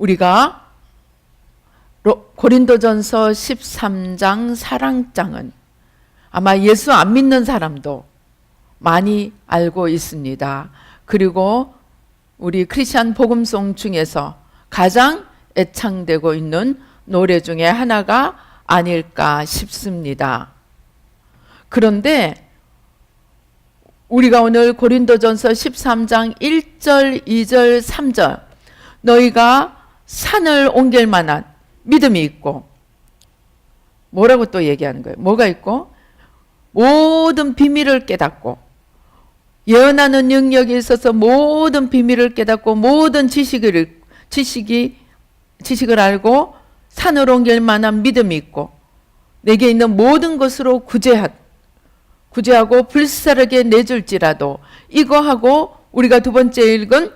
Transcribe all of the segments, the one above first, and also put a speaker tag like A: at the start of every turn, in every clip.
A: 우리가 고린도전서 13장 사랑장은 아마 예수 안 믿는 사람도 많이 알고 있습니다. 그리고 우리 크리스찬 복음송 중에서 가장 애창되고 있는 노래 중에 하나가 아닐까 싶습니다. 그런데 우리가 오늘 고린도전서 13장 1절, 2절, 3절 너희가 산을 옮길 만한 믿음이 있고 뭐라고 또 얘기하는 거예요? 뭐가 있고? 모든 비밀을 깨닫고 예언하는 능력이 있어서 모든 비밀을 깨닫고 모든 지식을 알고 산을 옮길 만한 믿음이 있고 내게 있는 모든 것으로 구제하고 불사르게 내줄지라도 이거하고 우리가 두 번째 읽은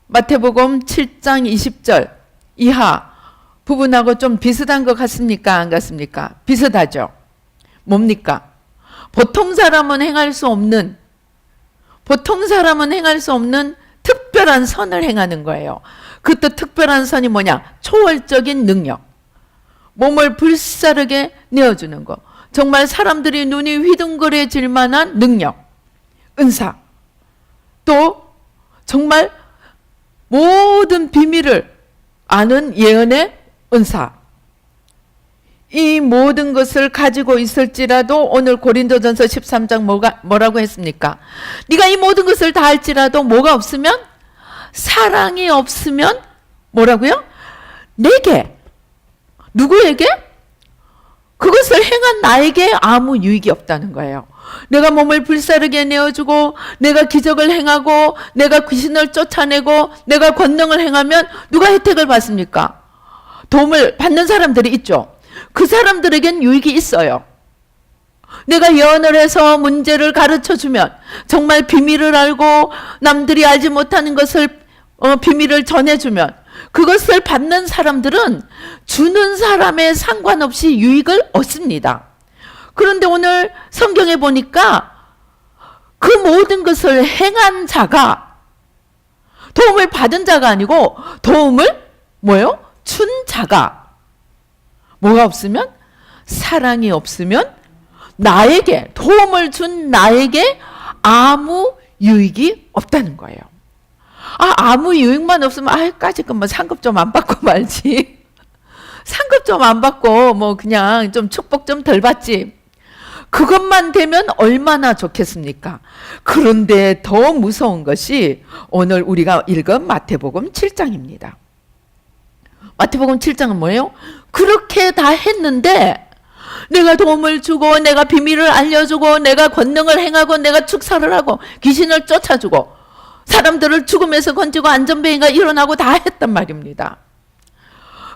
A: 마태복음 7장 20절 이하 부분하고 좀 비슷한 것 같습니까? 안 같습니까? 비슷하죠. 뭡니까? 보통 사람은 행할 수 없는 특별한 선을 행하는 거예요. 그 또 특별한 선이 뭐냐? 초월적인 능력. 몸을 불사르게 내어주는 거. 정말 사람들이 눈이 휘둥그레질 만한 능력. 은사. 또 정말 모든 비밀을 아는 예언의 은사. 이 모든 것을 가지고 있을지라도 오늘 고린도전서 13장 뭐라고 했습니까? 네가 이 모든 것을 다 할지라도 뭐가 없으면? 사랑이 없으면 뭐라고요? 내게. 누구에게? 그것을 행한 나에게 아무 유익이 없다는 거예요. 내가 몸을 불사르게 내어주고 내가 기적을 행하고 내가 귀신을 쫓아내고 내가 권능을 행하면 누가 혜택을 받습니까? 도움을 받는 사람들이 있죠. 그 사람들에겐 유익이 있어요. 내가 예언을 해서 문제를 가르쳐주면 정말 비밀을 알고 남들이 알지 못하는 것을 비밀을 전해주면 그것을 받는 사람들은 주는 사람에 상관없이 유익을 얻습니다. 그런데 오늘 성경에 보니까 그 모든 것을 행한 자가 도움을 받은 자가 아니고 도움을 뭐예요? 준 자가 뭐가 없으면? 사랑이 없으면 나에게 도움을 준 나에게 아무 유익이 없다는 거예요. 아무 유익만 없으면 까짓 뭐 상급 좀 안 받고 말지. 상급 좀 안 받고 뭐 그냥 좀 축복 좀 덜 받지. 그것만 되면 얼마나 좋겠습니까? 그런데 더 무서운 것이 오늘 우리가 읽은 마태복음 7장입니다. 마태복음 7장은 뭐예요? 그렇게 다 했는데 내가 도움을 주고 내가 비밀을 알려주고 내가 권능을 행하고 내가 축사를 하고 귀신을 쫓아주고 사람들을 죽음에서 건지고 안전뱅이가 일어나고 다 했단 말입니다.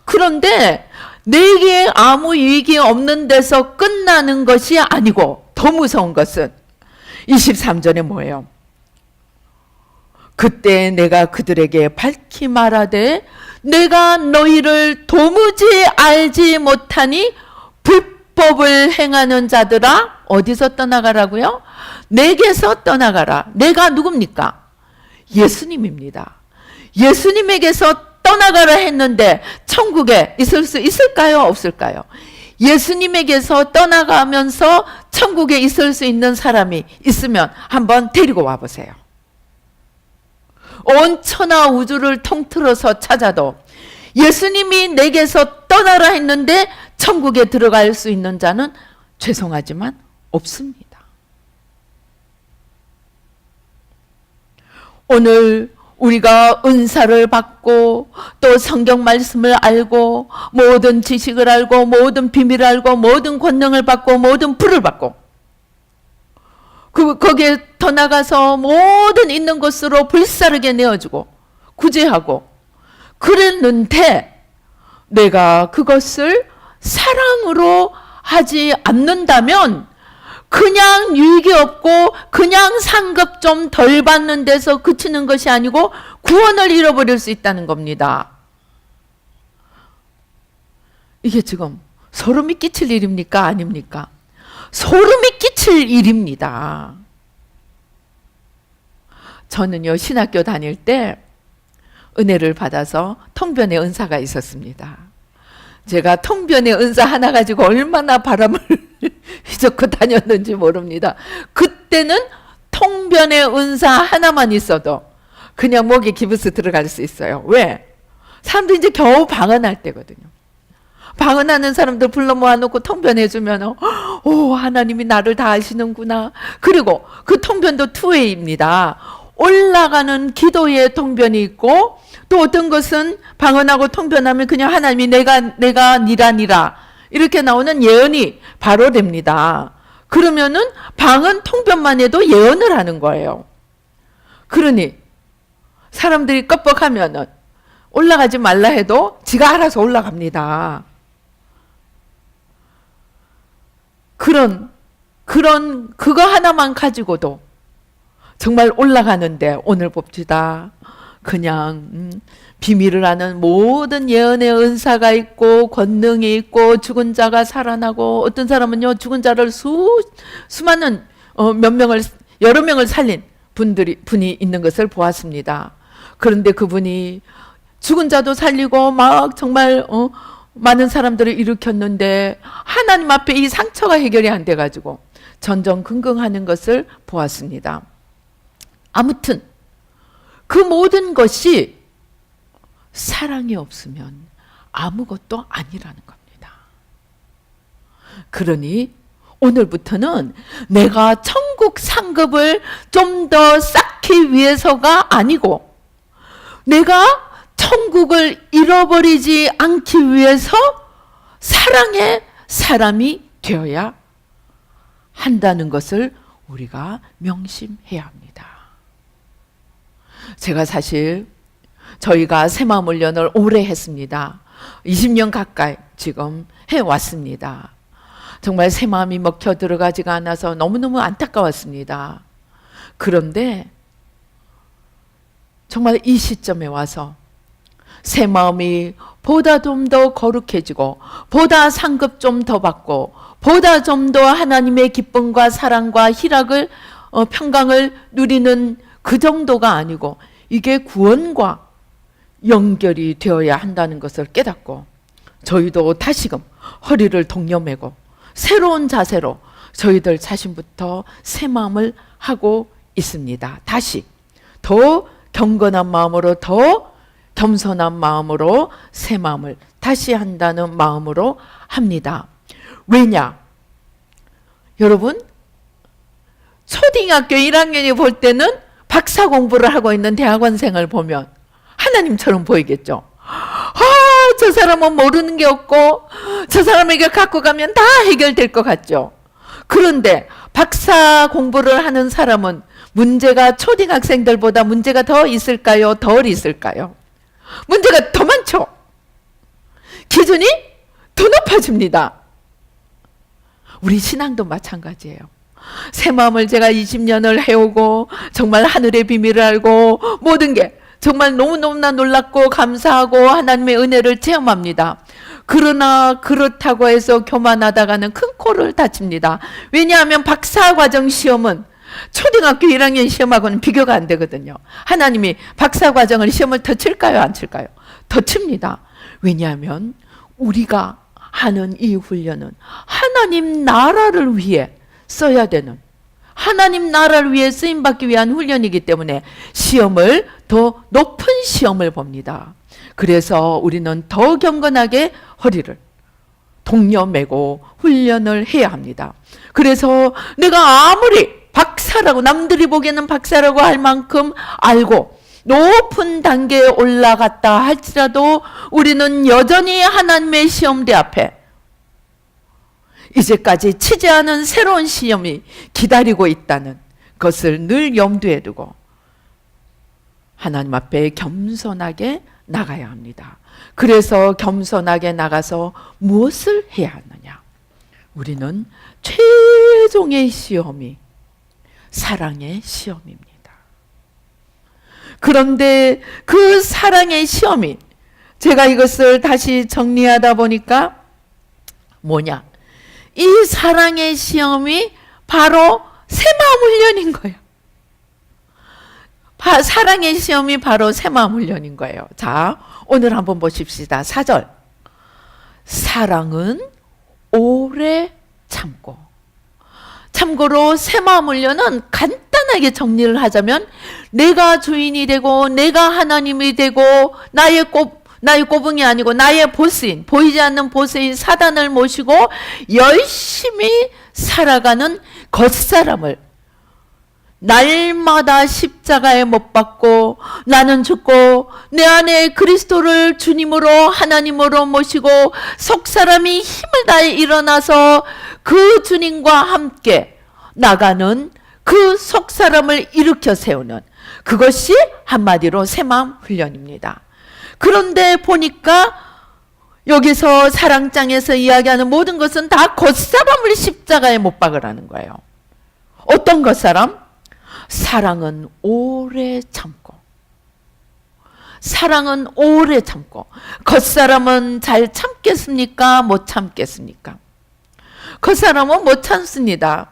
A: 그런데 내게 아무 유익이 없는 데서 끝나는 것이 아니고 더 무서운 것은 23절에 뭐예요? 그때 내가 그들에게 밝히 말하되 내가 너희를 도무지 알지 못하니 불법을 행하는 자들아 어디서 떠나가라고요? 내게서 떠나가라. 내가 누굽니까? 예수님입니다. 예수님에게서 떠나가라 했는데 천국에 있을 수 있을까요? 없을까요? 예수님에게서 떠나가면서 천국에 있을 수 있는 사람이 있으면 한번 데리고 와보세요. 온 천하 우주를 통틀어서 찾아도 예수님이 내게서 떠나라 했는데 천국에 들어갈 수 있는 자는 죄송하지만 없습니다. 오늘 우리가 은사를 받고 또 성경 말씀을 알고 모든 지식을 알고 모든 비밀을 알고 모든 권능을 받고 모든 불을 받고 거기에 더 나가서 모든 있는 것으로 불사르게 내어주고 구제하고 그랬는데 내가 그것을 사랑으로 하지 않는다면 그냥 유익이 없고 그냥 상급 좀 덜 받는 데서 그치는 것이 아니고 구원을 잃어버릴 수 있다는 겁니다. 이게 지금 소름이 끼칠 일입니까? 아닙니까? 소름이 끼칠 일입니다. 저는요 신학교 다닐 때 은혜를 받아서 통변의 은사가 있었습니다. 제가 통변의 은사 하나 가지고 얼마나 바람을 휘젓고 다녔는지 모릅니다. 그때는 통변의 은사 하나만 있어도 그냥 목에 기부스 들어갈 수 있어요. 왜? 사람들이 이제 겨우 방언할 때거든요. 방언하는 사람들 불러 모아놓고 통변해주면 오, 하나님이 나를 다 아시는구나. 그리고 그 통변도 투웨이입니다. 올라가는 기도의 통변이 있고, 또 어떤 것은 방언하고 통변하면 그냥 하나님이 내가 니라 이렇게 나오는 예언이 바로 됩니다. 그러면은 방언 통변만 해도 예언을 하는 거예요. 그러니 사람들이 껍벅하면은 올라가지 말라 해도 지가 알아서 올라갑니다. 그거 하나만 가지고도 정말 올라가는데, 오늘 봅시다. 그냥 비밀을 아는 모든 예언의 은사가 있고 권능이 있고 죽은 자가 살아나고, 어떤 사람은요 죽은 자를 수많은 여러 명을 살린 분이 있는 것을 보았습니다. 그런데 그분이 죽은 자도 살리고 막 정말 많은 사람들을 일으켰는데 하나님 앞에 이 상처가 해결이 안 돼가지고 전전긍긍하는 것을 보았습니다. 아무튼 그 모든 것이 사랑이 없으면 아무것도 아니라는 겁니다. 그러니 오늘부터는 내가 천국 상급을 좀 더 쌓기 위해서가 아니고, 내가 천국을 잃어버리지 않기 위해서 사랑의 사람이 되어야 한다는 것을 우리가 명심해야 합니다. 제가 사실 저희가 새마음 훈련을 오래 했습니다. 20년 가까이 지금 해왔습니다. 정말 새마음이 먹혀 들어가지가 않아서 너무너무 안타까웠습니다. 그런데 정말 이 시점에 와서 새마음이 보다 좀 더 거룩해지고, 보다 상급 좀 더 받고, 보다 좀 더 하나님의 기쁨과 사랑과 희락을 평강을 누리는 그 정도가 아니고, 이게 구원과 연결이 되어야 한다는 것을 깨닫고, 저희도 다시금 허리를 동여매고 새로운 자세로 저희들 자신부터 새 마음을 하고 있습니다. 다시 더 경건한 마음으로, 더 겸손한 마음으로 새 마음을 다시 한다는 마음으로 합니다. 왜냐? 여러분, 초등학교 1학년이 볼 때는 박사 공부를 하고 있는 대학원생을 보면 하나님처럼 보이겠죠. 저 사람은 모르는 게 없고 저 사람에게 갖고 가면 다 해결될 것 같죠. 그런데 박사 공부를 하는 사람은 문제가 초등학생들보다 문제가 더 있을까요? 덜 있을까요? 문제가 더 많죠. 기준이 더 높아집니다. 우리 신앙도 마찬가지예요. 새 마음을 제가 20년을 해오고 정말 하늘의 비밀을 알고 모든 게 정말 너무너무나 놀랍고 감사하고 하나님의 은혜를 체험합니다. 그러나 그렇다고 해서 교만하다가는 큰 코를 다칩니다. 왜냐하면 박사과정 시험은 초등학교 1학년 시험하고는 비교가 안 되거든요. 하나님이 박사과정을 시험을 더 칠까요? 안 칠까요? 더 칩니다. 왜냐하면 우리가 하는 이 훈련은 하나님 나라를 위해 써야 되는, 하나님 나라를 위해 쓰임받기 위한 훈련이기 때문에 시험을 더 높은 시험을 봅니다. 그래서 우리는 더 경건하게 허리를 동여매고 훈련을 해야 합니다. 그래서 내가 아무리 박사라고, 남들이 보기에는 박사라고 할 만큼 알고 높은 단계에 올라갔다 할지라도 우리는 여전히 하나님의 시험대 앞에 이제까지 치지 않은 새로운 시험이 기다리고 있다는 것을 늘 염두에 두고 하나님 앞에 겸손하게 나가야 합니다. 그래서 겸손하게 나가서 무엇을 해야 하느냐? 우리는 최종의 시험이 사랑의 시험입니다. 그런데 그 사랑의 시험이, 제가 이것을 다시 정리하다 보니까 뭐냐? 이 사랑의 시험이 바로 새마음 훈련인 거예요. 사랑의 시험이 바로 새마음 훈련인 거예요. 자, 오늘 한번 보십시다. 4절. 사랑은 오래 참고. 참고로 새마음 훈련은 간단하게 정리를 하자면 내가 주인이 되고 내가 하나님이 되고 나의 꼬붕이 아니고 나의 보스인, 보이지 않는 보스인 사단을 모시고 열심히 살아가는 겉사람을 날마다 십자가에 못 박고 나는 죽고 내 안에 그리스도를 주님으로 하나님으로 모시고 속사람이 힘을 다해 일어나서 그 주님과 함께 나가는 그 속사람을 일으켜 세우는 그것이 한마디로 새마음 훈련입니다. 그런데 보니까 여기서 사랑장에서 이야기하는 모든 것은 다 겉사람을 십자가에 못 박으라는 거예요. 어떤 겉사람? 사랑은 오래 참고. 사랑은 오래 참고. 겉사람은 잘 참겠습니까? 못 참겠습니까? 겉사람은 못 참습니다.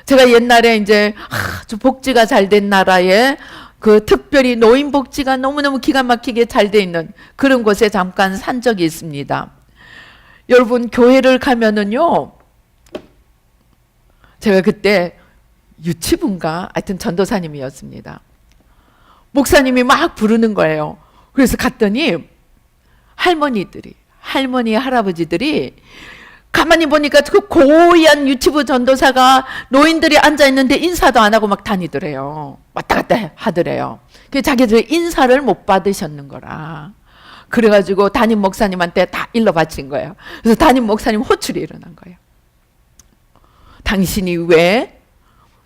A: 제가 옛날에 이제 아주 복지가 잘 된 나라에 그 특별히 노인 복지가 너무너무 기가 막히게 잘 돼 있는 그런 곳에 잠깐 산 적이 있습니다. 여러분, 교회를 가면은요, 제가 그때 유치부인가 하여튼 전도사님이었습니다. 목사님이 막 부르는 거예요. 그래서 갔더니 할머니 할아버지들이 가만히 보니까 그 고위한 유치부 전도사가 노인들이 앉아있는데 인사도 안 하고 막 다니더래요. 왔다 갔다 하더래요. 그래서 자기들 인사를 못 받으셨는 거라. 그래가지고 담임 목사님한테 다 일러 바친 거예요. 그래서 담임 목사님 호출이 일어난 거예요. 당신이 왜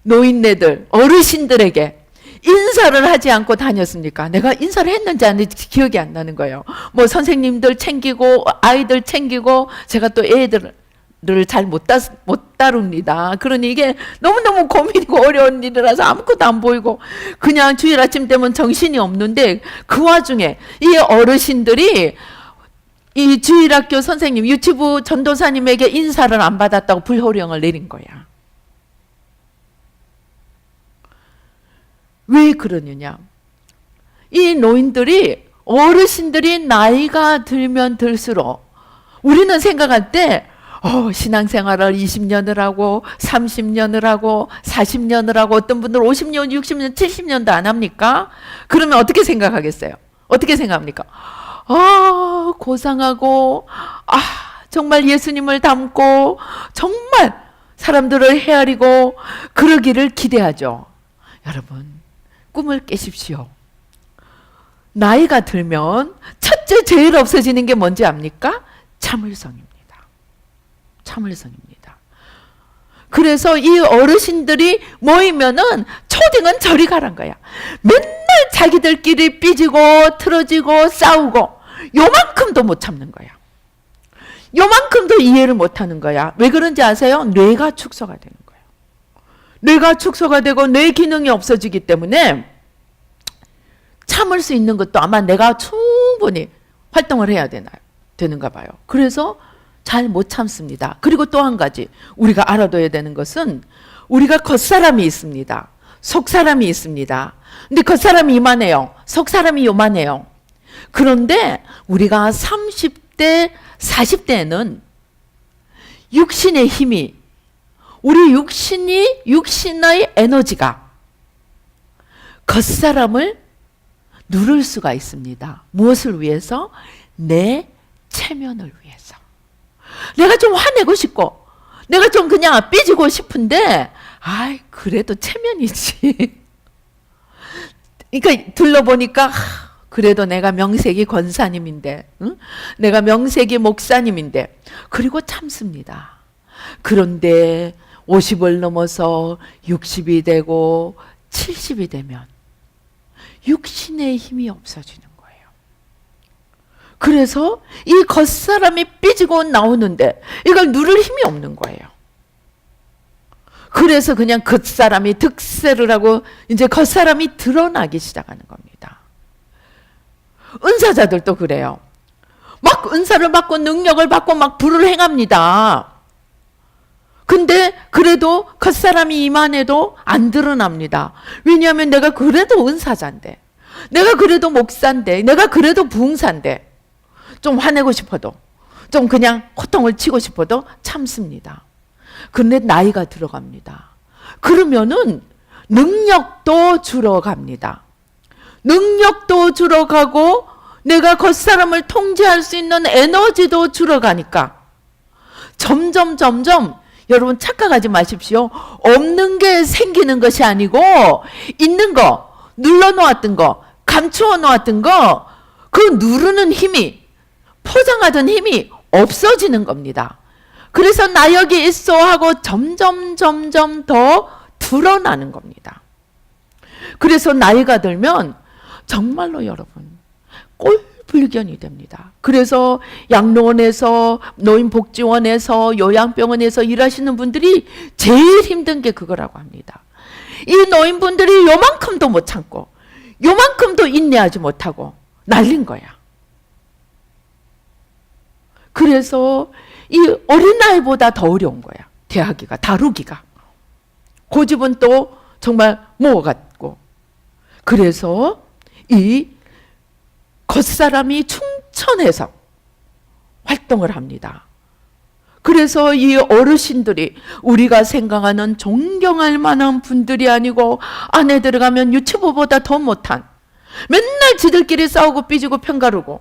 A: 노인네들, 어르신들에게 인사를 하지 않고 다녔습니까? 내가 인사를 했는지 안 했는지 기억이 안 나는 거예요. 뭐 선생님들 챙기고 아이들 챙기고 제가 또 애들을 잘 못 다룹니다. 그러니 이게 너무너무 고민이고 어려운 일이라서 아무것도 안 보이고 그냥 주일 아침 되면 정신이 없는데 그 와중에 이 어르신들이 이 주일학교 선생님, 유치부 전도사님에게 인사를 안 받았다고 불호령을 내린 거야. 왜 그러느냐? 이 노인들이, 어르신들이 나이가 들면 들수록 우리는 생각할 때 신앙생활을 20년을 하고 30년을 하고 40년을 하고 어떤 분들 50년, 60년, 70년도 안 합니까? 그러면 어떻게 생각하겠어요? 어떻게 생각합니까? 고상하고 정말 예수님을 닮고 정말 사람들을 헤아리고 그러기를 기대하죠. 여러분, 꿈을 깨십시오. 나이가 들면 첫째 제일 없어지는 게 뭔지 압니까? 참을성입니다. 참을성입니다. 그래서 이 어르신들이 모이면은 초딩은 저리 가란 거야. 맨날 자기들끼리 삐지고 틀어지고 싸우고 요만큼도 못 참는 거야. 요만큼도 이해를 못 하는 거야. 왜 그런지 아세요? 뇌가 축소가 되는 거예요. 뇌가 축소가 되고 뇌 기능이 없어지기 때문에 참을 수 있는 것도 아마 내가 충분히 활동을 해야 되는가 봐요. 그래서 잘 못 참습니다. 그리고 또 한 가지 우리가 알아둬야 되는 것은 우리가 겉사람이 있습니다. 속사람이 있습니다. 근데 겉사람이 이만해요. 속사람이 요만해요. 그런데 우리가 30대, 40대에는 육신의 힘이, 우리 육신의 에너지가 겉사람을 누를 수가 있습니다. 무엇을 위해서? 내 체면을 위해서. 내가 좀 화내고 싶고 내가 좀 그냥 삐지고 싶은데 그래도 체면이지. 그러니까 둘러보니까 그래도 내가 명색이 권사님인데, 응? 내가 명색이 목사님인데, 그리고 참습니다. 그런데 50을 넘어서 60이 되고 70이 되면 육신의 힘이 없어지는 거예요. 그래서 이 겉사람이 삐지고 나오는데 이걸 누를 힘이 없는 거예요. 그래서 그냥 겉사람이 득세를 하고 이제 겉사람이 드러나기 시작하는 겁니다. 은사자들도 그래요. 막 은사를 받고 능력을 받고 막 불을 행합니다. 근데 그래도 겉사람이 이만해도 안 드러납니다. 왜냐하면 내가 그래도 은사자인데, 내가 그래도 목사인데, 내가 그래도 부흥사인데, 좀 화내고 싶어도, 좀 그냥 호통을 치고 싶어도 참습니다. 근데 나이가 들어갑니다. 그러면은 능력도 줄어갑니다. 능력도 줄어가고 내가 겉사람을 통제할 수 있는 에너지도 줄어가니까 점점 여러분 착각하지 마십시오. 없는 게 생기는 것이 아니고 있는 거, 눌러놓았던 거, 감추어 놓았던 거, 그 누르는 힘이, 포장하던 힘이 없어지는 겁니다. 그래서 나 여기 있어 하고 점점 더 드러나는 겁니다. 그래서 나이가 들면 정말로 여러분 꼴불견이 됩니다. 그래서 양로원에서, 노인복지원에서, 요양병원에서 일하시는 분들이 제일 힘든 게 그거라고 합니다. 이 노인분들이 요만큼도 못 참고 요만큼도 인내하지 못하고 날린 거야. 그래서 이 어린아이보다 더 어려운 거야. 대하기가, 다루기가. 고집은 또 정말 모아갔고. 그래서 이 겉사람이 충천해서 활동을 합니다. 그래서 이 어르신들이 우리가 생각하는 존경할 만한 분들이 아니고 안에 들어가면 유튜브보다 더 못한, 맨날 지들끼리 싸우고 삐지고 편가르고,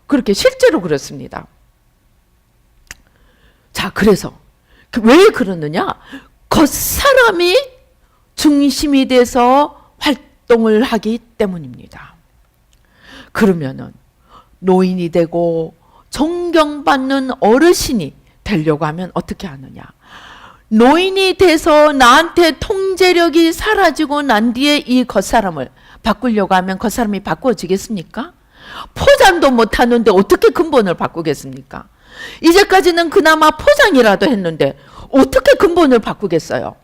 A: 그렇게 실제로 그렇습니다. 자, 그래서 왜 그러느냐? 겉사람이 중심이 돼서 활동을 하기 때문입니다. 그러면은 노인이 되고 존경받는 어르신이 되려고 하면 어떻게 하느냐? 노인이 돼서 나한테 통제력이 사라지고 난 뒤에 이 겉사람을 바꾸려고 하면 겉사람이 바꾸어지겠습니까? 포장도 못하는데 어떻게 근본을 바꾸겠습니까? 이제까지는 그나마 포장이라도 했는데 어떻게 근본을 바꾸겠어요?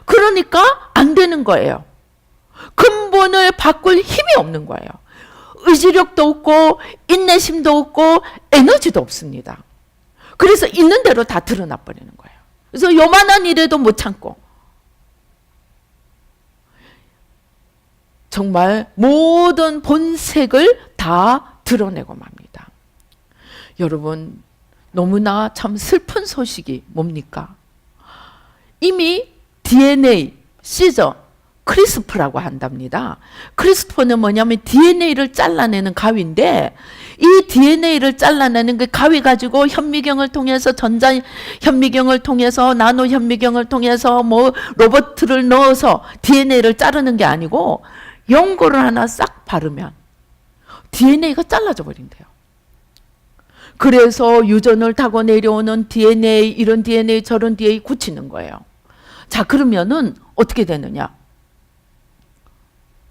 A: 그러니까 안 되는 거예요. 근본을 바꿀 힘이 없는 거예요. 의지력도 없고 인내심도 없고 에너지도 없습니다. 그래서 있는 대로 다 드러나 버리는 거예요. 그래서 요만한 일에도 못 참고 정말 모든 본색을 다 드러내고 맙니다. 여러분, 너무나 참 슬픈 소식이 뭡니까? 이미 DNA, 시저, 크리스프라고 한답니다. 크리스프는 뭐냐면 DNA를 잘라내는 가위인데, 이 DNA를 잘라내는 그 가위 가지고 현미경을 통해서, 전자 현미경을 통해서, 나노 현미경을 통해서 뭐 로봇을 넣어서 DNA를 자르는 게 아니고 연고를 하나 싹 바르면 DNA가 잘라져 버린대요. 그래서 유전을 타고 내려오는 DNA, 이런 DNA, 저런 DNA 굳히는 거예요. 자, 그러면은 어떻게 되느냐?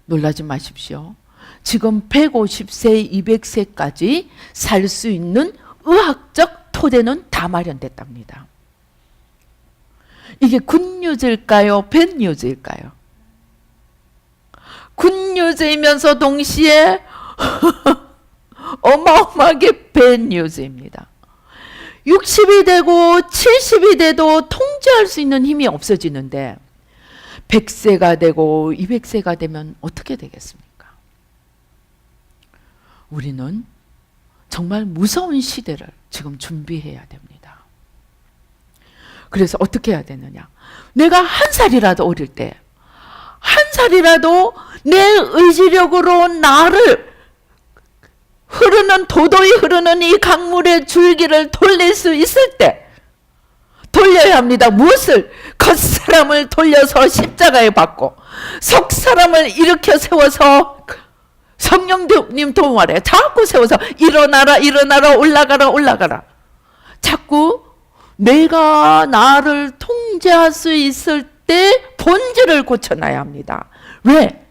A: 놀라지 마십시오. 지금 150세, 200세까지 살 수 있는 의학적 토대는 다 마련됐답니다. 이게 굿뉴즈일까요? 배드뉴즈일까요? 굿뉴즈이면서 동시에 어마어마하게 배드뉴즈입니다. 60이 되고 70이 돼도 통제할 수 있는 힘이 없어지는데 100세가 되고 200세가 되면 어떻게 되겠습니까? 우리는 정말 무서운 시대를 지금 준비해야 됩니다. 그래서 어떻게 해야 되느냐? 내가 한 살이라도 어릴 때, 한 살이라도 내 의지력으로 나를 도도히 흐르는 이 강물의 줄기를 돌릴 수 있을 때 돌려야 합니다. 무엇을? 겉사람을 돌려서 십자가에 박고 속사람을 일으켜 세워서 성령님 도움하래. 자꾸 세워서 일어나라 올라가라. 자꾸 내가 나를 통제할 수 있을 때 본질을 고쳐놔야 합니다. 왜?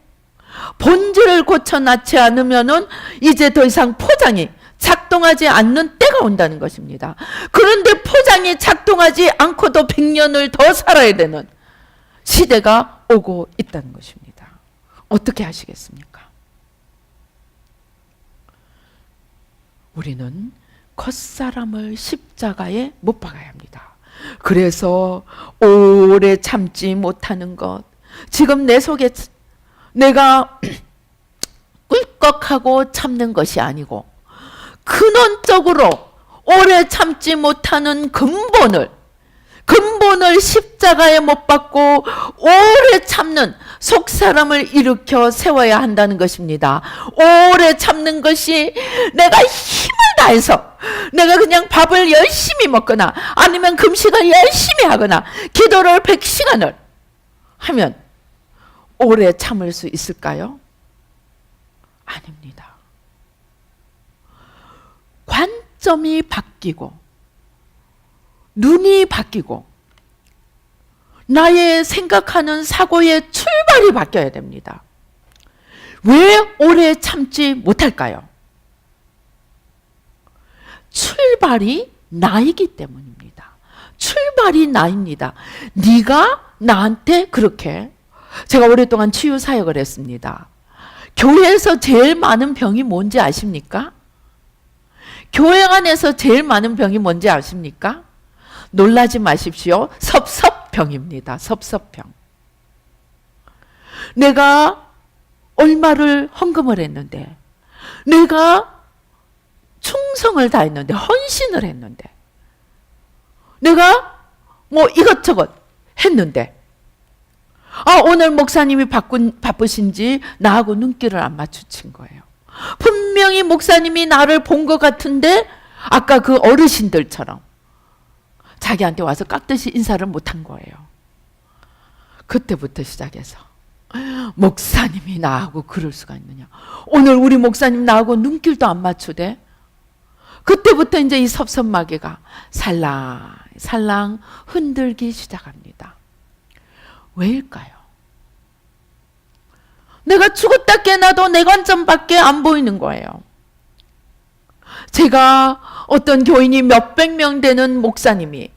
A: 본질을 고쳐놨지 않으면은 이제 더 이상 포장이 작동하지 않는 때가 온다는 것입니다. 그런데 포장이 작동하지 않고도 100년을 더 살아야 되는 시대가 오고 있다는 것입니다. 어떻게 하시겠습니까? 우리는 겉사람을 십자가에 못 박아야 합니다. 그래서 오래 참지 못하는 것, 지금 내 속에 내가 꿀꺽하고 참는 것이 아니고 근원적으로 오래 참지 못하는 근본을 십자가에 못 박고 오래 참는 속사람을 일으켜 세워야 한다는 것입니다. 오래 참는 것이 내가 힘을 다해서 내가 그냥 밥을 열심히 먹거나 아니면 금식을 열심히 하거나 기도를 100시간을 하면 오래 참을 수 있을까요? 아닙니다. 관점이 바뀌고 눈이 바뀌고 나의 생각하는 사고의 출발이 바뀌어야 됩니다. 왜 오래 참지 못할까요? 출발이 나이기 때문입니다. 출발이 나입니다. 네가 나한테 그렇게, 제가 오랫동안 치유 사역을 했습니다. 교회에서 제일 많은 병이 뭔지 아십니까? 교회 안에서 제일 많은 병이 뭔지 아십니까? 놀라지 마십시오. 섭섭병입니다. 섭섭병. 내가 얼마를 헌금을 했는데, 내가 충성을 다했는데, 헌신을 했는데, 내가 뭐 이것저것 했는데, 오늘 목사님이 바쁘신지 나하고 눈길을 안 마주친 거예요. 분명히 목사님이 나를 본 것 같은데 아까 그 어르신들처럼 자기한테 와서 깍듯이 인사를 못한 거예요. 그때부터 시작해서 목사님이 나하고 그럴 수가 있느냐. 오늘 우리 목사님 나하고 눈길도 안 맞추대. 그때부터 이제 이 섭섭마개가 살랑살랑 흔들기 시작합니다. 왜일까요? 내가 죽었다 깨나도 내 관점밖에 안 보이는 거예요. 제가 어떤 교인이 몇백 명 되는 목사님이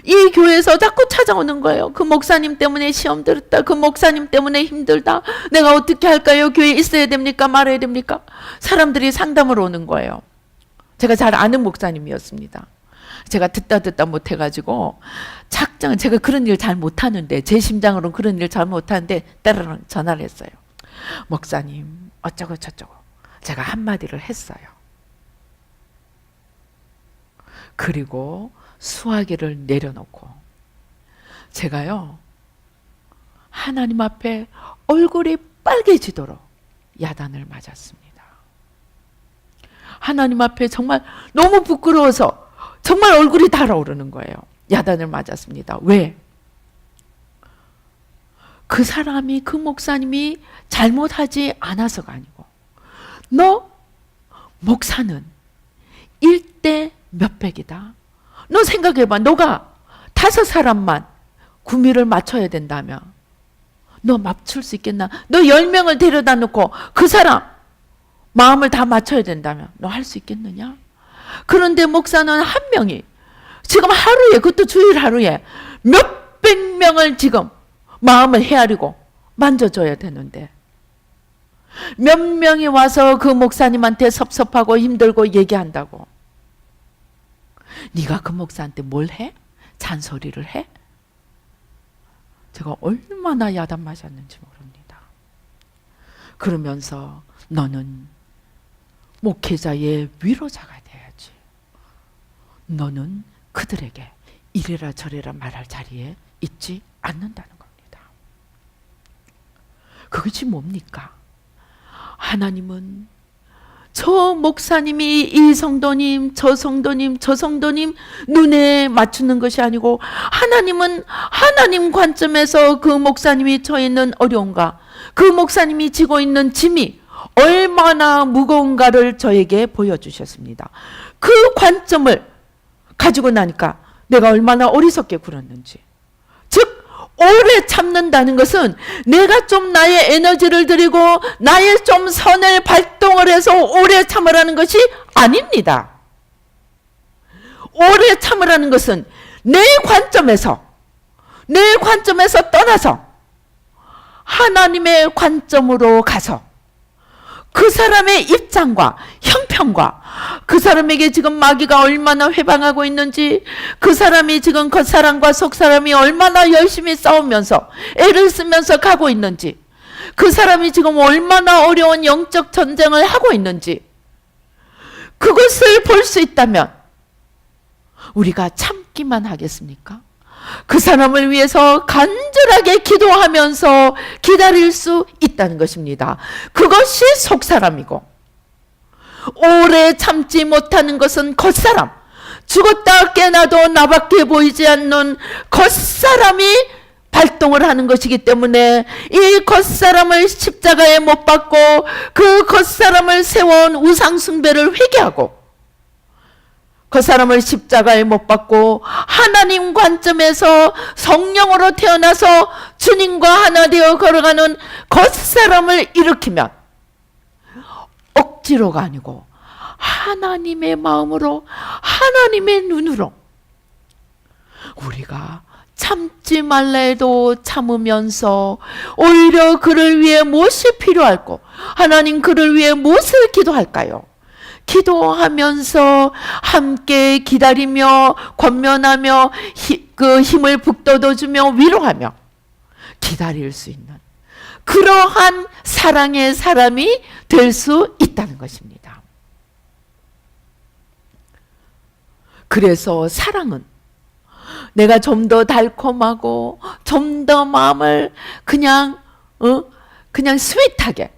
A: 이 교회에서 자꾸 찾아오는 거예요. 그 목사님 때문에 시험 들었다. 그 목사님 때문에 힘들다. 내가 어떻게 할까요? 교회에 있어야 됩니까? 말아야 됩니까? 사람들이 상담을 오는 거예요. 제가 잘 아는 목사님이었습니다. 제가 듣다 못해가지고 작정은, 제가 그런 일 잘 못하는데, 제 심장으로는 그런 일 잘 못하는데 때로는 전화를 했어요. 목사님 어쩌고 저쩌고 제가 한마디를 했어요. 그리고 수화기를 내려놓고 제가요, 하나님 앞에 얼굴이 빨개지도록 야단을 맞았습니다. 하나님 앞에 정말 너무 부끄러워서 정말 얼굴이 달아오르는 거예요. 야단을 맞았습니다. 왜? 그 사람이, 그 목사님이 잘못하지 않아서가 아니고, 너 목사는 1대 몇백이다. 너 생각해봐. 너가 5사람만 구미를 맞춰야 된다면 너 맞출 수 있겠나? 너 10명을 데려다 놓고 그 사람 마음을 다 맞춰야 된다면 너 할 수 있겠느냐? 그런데 목사는 한 명이 지금 하루에, 그것도 주일 하루에 몇백 명을 지금 마음을 헤아리고 만져줘야 되는데, 몇 명이 와서 그 목사님한테 섭섭하고 힘들고 얘기한다고 네가 그 목사한테 뭘 해? 잔소리를 해? 제가 얼마나 야단 맞았는지 모릅니다. 그러면서 너는 목회자의 위로자가 돼야지. 너는 그들에게 이래라 저래라 말할 자리에 있지 않는다는 겁니다. 그것이 뭡니까? 하나님은 저 목사님이 이 성도님, 저 성도님, 저 성도님 눈에 맞추는 것이 아니고, 하나님은 하나님 관점에서 그 목사님이 처해 있는 어려움과 그 목사님이 지고 있는 짐이 얼마나 무거운가를 저에게 보여주셨습니다. 그 관점을 가지고 나니까 내가 얼마나 어리석게 굴었는지. 즉 오래 참는다는 것은 내가 좀 나의 에너지를 들이고 나의 좀 선을 발동을 해서 오래 참으라는 것이 아닙니다. 오래 참으라는 것은 내 관점에서 떠나서 하나님의 관점으로 가서 그 사람의 입장과 형편과 그 사람에게 지금 마귀가 얼마나 회방하고 있는지, 그 사람이 지금 겉사람과 속사람이 얼마나 열심히 싸우면서 애를 쓰면서 가고 있는지, 그 사람이 지금 얼마나 어려운 영적 전쟁을 하고 있는지, 그것을 볼 수 있다면 우리가 참기만 하겠습니까? 그 사람을 위해서 간절하게 기도하면서 기다릴 수 있다는 것입니다. 그것이 속사람이고, 오래 참지 못하는 것은 겉사람, 죽었다 깨나도 나밖에 보이지 않는 겉사람이 발동을 하는 것이기 때문에, 이 겉사람을 십자가에 못 박고 그 겉사람을 세워온 우상숭배를 회개하고, 겉사람을 십자가에 못 박고 하나님 관점에서 성령으로 태어나서 주님과 하나 되어 걸어가는 겉사람을 일으키면, 억지로가 아니고 하나님의 마음으로, 하나님의 눈으로 우리가 참지 말라 해도 참으면서, 오히려 그를 위해 무엇이 필요할고, 하나님 그를 위해 무엇을 기도할까요? 기도하면서 함께 기다리며 권면하며 그 힘을 북돋워주며 위로하며 기다릴 수 있는 그러한 사랑의 사람이 될 수 있다는 것입니다. 그래서 사랑은 내가 좀 더 달콤하고 좀 더 마음을 그냥 스윗하게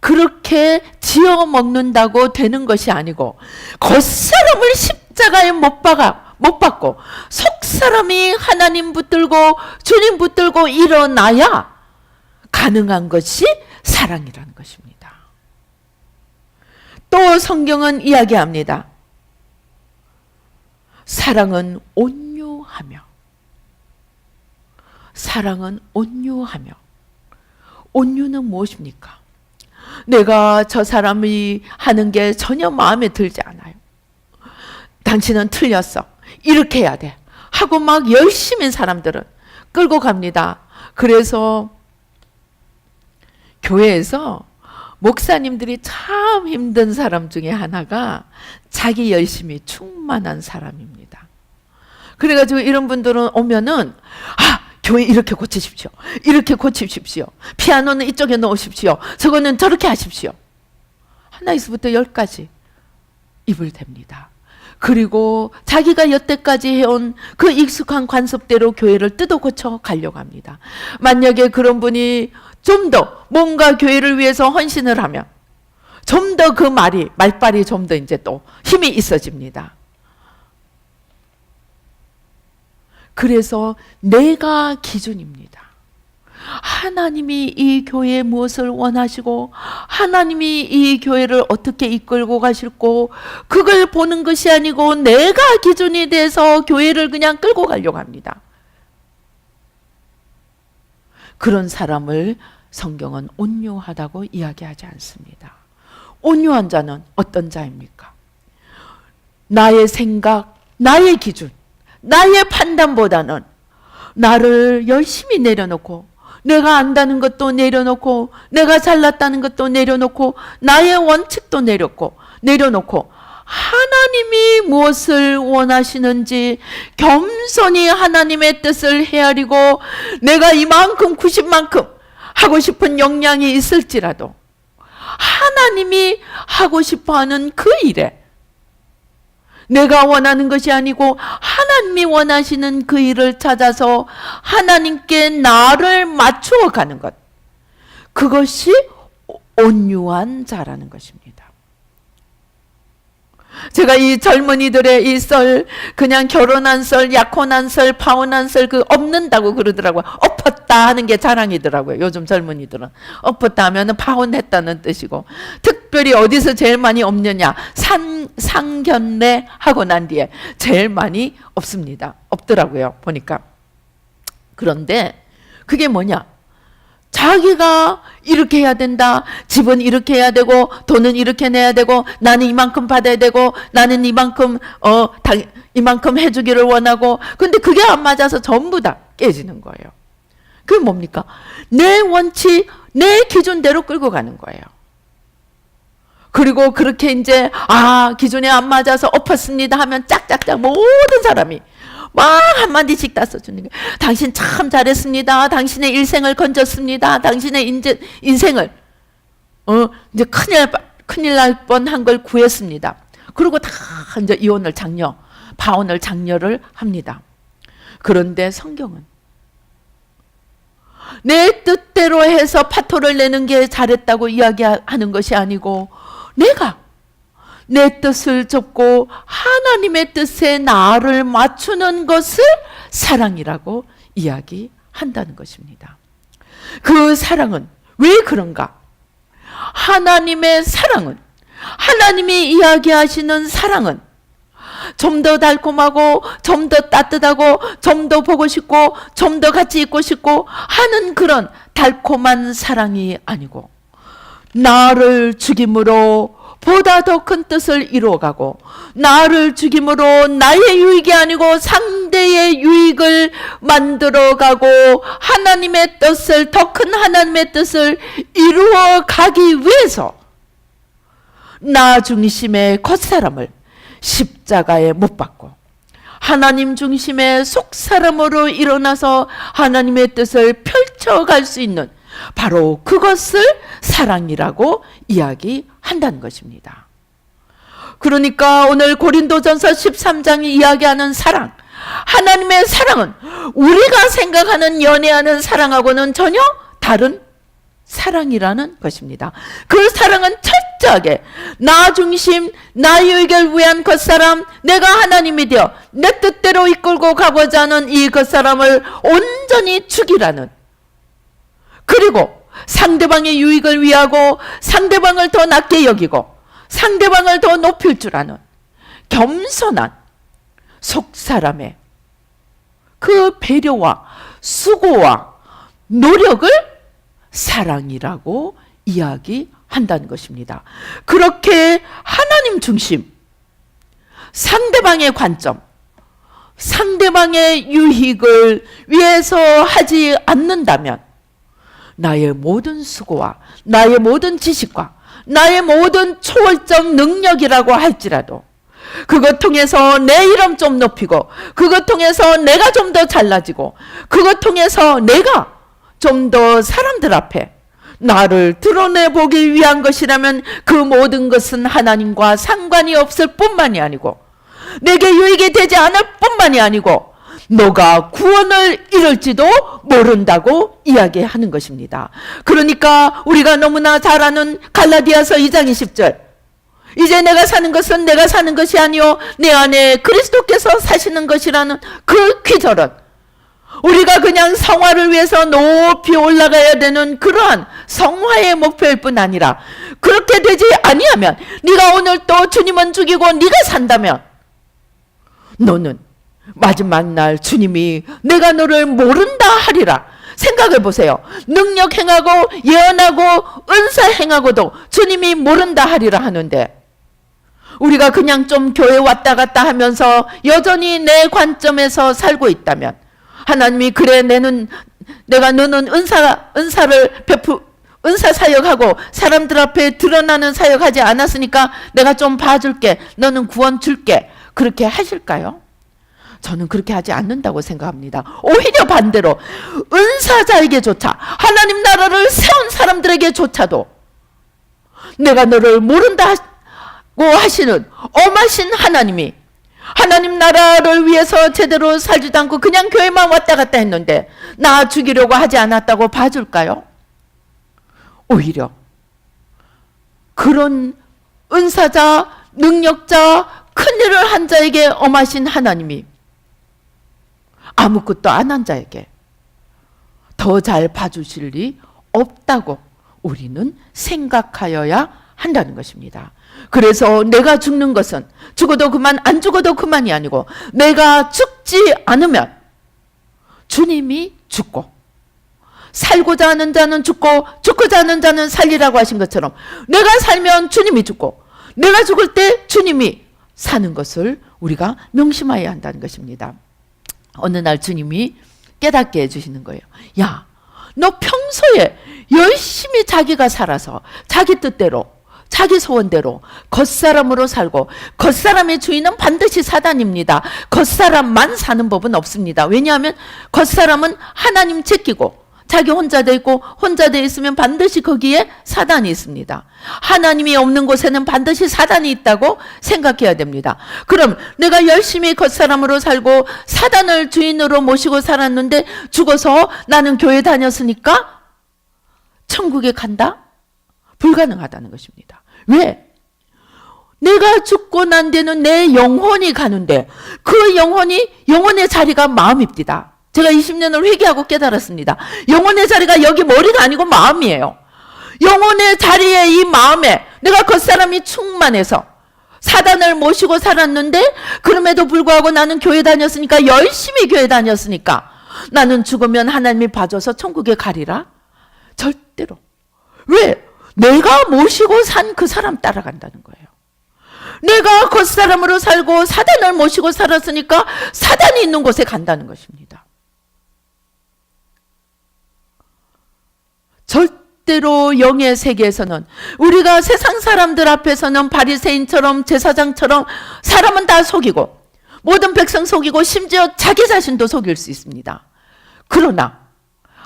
A: 그렇게 지어 먹는다고 되는 것이 아니고, 겉사람을 십자가에 못 박고 속사람이 하나님 붙들고 주님 붙들고 일어나야 가능한 것이 사랑이라는 것입니다. 또 성경은 이야기합니다. 사랑은 온유하며, 사랑은 온유하며. 온유는 무엇입니까? 내가 저 사람이 하는 게 전혀 마음에 들지 않아요. 당신은 틀렸어, 이렇게 해야 돼 하고 막 열심히 사람들은 끌고 갑니다. 그래서 교회에서 목사님들이 참 힘든 사람 중에 하나가 자기 열심이 충만한 사람입니다. 그래가지고 이런 분들은 오면은, 교회 이렇게 고치십시오, 이렇게 고치십시오, 피아노는 이쪽에 넣으십시오, 저거는 저렇게 하십시오. 하나에서부터 10까지 입을 댑니다. 그리고 자기가 여태까지 해온 그 익숙한 관습대로 교회를 뜯어 고쳐 가려고 합니다. 만약에 그런 분이 좀 더 뭔가 교회를 위해서 헌신을 하면 좀 더 그 말빨이 좀 더 이제 또 힘이 있어집니다. 그래서 내가 기준입니다. 하나님이 이 교회에 무엇을 원하시고, 하나님이 이 교회를 어떻게 이끌고 가실고, 그걸 보는 것이 아니고 내가 기준이 돼서 교회를 그냥 끌고 가려고 합니다. 그런 사람을 성경은 온유하다고 이야기하지 않습니다. 온유한 자는 어떤 자입니까? 나의 생각, 나의 기준, 나의 판단보다는 나를 열심히 내려놓고, 내가 안다는 것도 내려놓고, 내가 잘났다는 것도 내려놓고, 나의 원칙도 내려놓고 하나님이 무엇을 원하시는지 겸손히 하나님의 뜻을 헤아리고, 내가 이만큼 90만큼 하고 싶은 역량이 있을지라도 하나님이 하고 싶어하는 그 일에, 내가 원하는 것이 아니고 하나님이 원하시는 그 일을 찾아서 하나님께 나를 맞추어 가는 것, 그것이 온유한 자라는 것입니다. 제가 이 젊은이들의 이 썰, 그냥 결혼한 썰, 약혼한 썰, 파혼한 썰, 그 없는다고 그러더라고요. 엎었다 하는 게 자랑이더라고요. 요즘 젊은이들은 엎었다 하면은 파혼했다는 뜻이고, 특별히 어디서 제일 많이 없느냐, 상견례 하고 난 뒤에 제일 많이 없더라고요, 보니까. 그런데 그게 뭐냐, 자기가 이렇게 해야 된다, 집은 이렇게 해야 되고, 돈은 이렇게 내야 되고, 나는 이만큼 받아야 되고, 나는 이만큼 해주기를 원하고, 근데 그게 안 맞아서 전부 다 깨지는 거예요. 그게 뭡니까? 내 원칙, 내 기준대로 끌고 가는 거예요. 그리고 그렇게 이제 기준에 안 맞아서 엎었습니다 하면 짝짝짝 모든 사람이 막 한마디씩 다 써주는 거예요. 당신 참 잘했습니다. 당신의 일생을 건졌습니다. 당신의 인생을 이제 큰일 날 뻔한 걸 구했습니다. 그리고 다 이제 이혼을 파혼을 장려를 합니다. 그런데 성경은 내 뜻대로 해서 파토를 내는 게 잘했다고 이야기하는 것이 아니고, 내가 내 뜻을 접고 하나님의 뜻에 나를 맞추는 것을 사랑이라고 이야기한다는 것입니다. 그 사랑은 왜 그런가? 하나님의 사랑은, 하나님이 이야기하시는 사랑은 좀 더 달콤하고 좀 더 따뜻하고 좀 더 보고 싶고 좀 더 같이 있고 싶고 하는 그런 달콤한 사랑이 아니고, 나를 죽임으로 보다 더 큰 뜻을 이루어가고, 나를 죽임으로 나의 유익이 아니고 상대의 유익을 만들어가고 하나님의 뜻을, 더 큰 하나님의 뜻을 이루어가기 위해서 나 중심의 겉사람을 십자가에 못 박고 하나님 중심의 속사람으로 일어나서 하나님의 뜻을 펼쳐갈 수 있는, 바로 그것을 사랑이라고 이야기한다는 것입니다. 그러니까 오늘 고린도전서 13장이 이야기하는 사랑, 하나님의 사랑은 우리가 생각하는 연애하는 사랑하고는 전혀 다른 사랑이라는 것입니다. 그 사랑은 철저하게 나 중심, 나 유익을 위한 겉사람, 내가 하나님이 되어 내 뜻대로 이끌고 가고자 하는 이 겉사람을 온전히 죽이라는, 그리고 상대방의 유익을 위하고 상대방을 더 낮게 여기고 상대방을 더 높일 줄 아는 겸손한 속사람의 그 배려와 수고와 노력을 사랑이라고 이야기한다는 것입니다. 그렇게 하나님 중심, 상대방의 관점, 상대방의 유익을 위해서 하지 않는다면 나의 모든 수고와 나의 모든 지식과 나의 모든 초월적 능력이라고 할지라도 그것 통해서 내 이름 좀 높이고, 그것 통해서 내가 좀 더 잘나지고, 그것 통해서 내가 좀 더 사람들 앞에 나를 드러내보기 위한 것이라면 그 모든 것은 하나님과 상관이 없을 뿐만이 아니고, 내게 유익이 되지 않을 뿐만이 아니고 너가 구원을 이룰지도 모른다고 이야기하는 것입니다. 그러니까 우리가 너무나 잘 아는 갈라디아서 2장 20절, 이제 내가 사는 것은 내가 사는 것이 아니요 내 안에 그리스도께서 사시는 것이라는 그 귀절은 우리가 그냥 성화를 위해서 높이 올라가야 되는 그러한 성화의 목표일 뿐 아니라, 그렇게 되지 아니하면, 네가 오늘 또 주님은 죽이고 네가 산다면 너는 마지막 날 주님이 내가 너를 모른다 하리라. 생각해 보세요. 능력 행하고 예언하고 은사 행하고도 주님이 모른다 하리라 하는데, 우리가 그냥 좀 교회 왔다 갔다 하면서 여전히 내 관점에서 살고 있다면, 하나님이 그래 내가 너는 은사를 은사 사역하고 사람들 앞에 드러나는 사역하지 않았으니까 내가 좀 봐줄게, 너는 구원 줄게, 그렇게 하실까요? 저는 그렇게 하지 않는다고 생각합니다. 오히려 반대로 은사자에게조차, 하나님 나라를 세운 사람들에게조차도 내가 너를 모른다고 하시는 엄하신 하나님이 하나님 나라를 위해서 제대로 살지도 않고 그냥 교회만 왔다 갔다 했는데 나 죽이려고 하지 않았다고 봐줄까요? 오히려 그런 은사자, 능력자, 큰일을 한 자에게 엄하신 하나님이 아무것도 안 한 자에게 더 잘 봐주실 리 없다고 우리는 생각하여야 한다는 것입니다. 그래서 내가 죽는 것은 죽어도 그만, 안 죽어도 그만이 아니고, 내가 죽지 않으면 주님이 죽고, 살고자 하는 자는 죽고 죽고자 하는 자는 살리라고 하신 것처럼 내가 살면 주님이 죽고 내가 죽을 때 주님이 사는 것을 우리가 명심해야 한다는 것입니다. 어느 날 주님이 깨닫게 해주시는 거예요. 야, 너 평소에 열심히 자기가 살아서 자기 뜻대로 자기 소원대로 겉사람으로 살고, 겉사람의 주인은 반드시 사단입니다. 겉사람만 사는 법은 없습니다. 왜냐하면 겉사람은 하나님 제끼고 자기 혼자 돼 있고, 혼자 돼 있으면 반드시 거기에 사단이 있습니다. 하나님이 없는 곳에는 반드시 사단이 있다고 생각해야 됩니다. 그럼 내가 열심히 겉사람으로 살고 사단을 주인으로 모시고 살았는데 죽어서 나는 교회 다녔으니까 천국에 간다? 불가능하다는 것입니다. 왜? 내가 죽고 난 데는 내 영혼이 가는데, 그 영혼의 자리가 마음입니다. 제가 20년을 회개하고 깨달았습니다. 영혼의 자리가 여기 머리가 아니고 마음이에요. 영혼의 자리에, 이 마음에 내가 겉사람이 충만해서 사단을 모시고 살았는데, 그럼에도 불구하고 나는 교회 다녔으니까, 열심히 교회 다녔으니까 나는 죽으면 하나님이 봐줘서 천국에 가리라? 절대로. 왜? 내가 모시고 산 그 사람 따라간다는 거예요. 내가 겉사람으로 살고 사단을 모시고 살았으니까 사단이 있는 곳에 간다는 것입니다. 절대로 영의 세계에서는, 우리가 세상 사람들 앞에서는 바리새인처럼 제사장처럼 사람은 다 속이고 모든 백성 속이고 심지어 자기 자신도 속일 수 있습니다. 그러나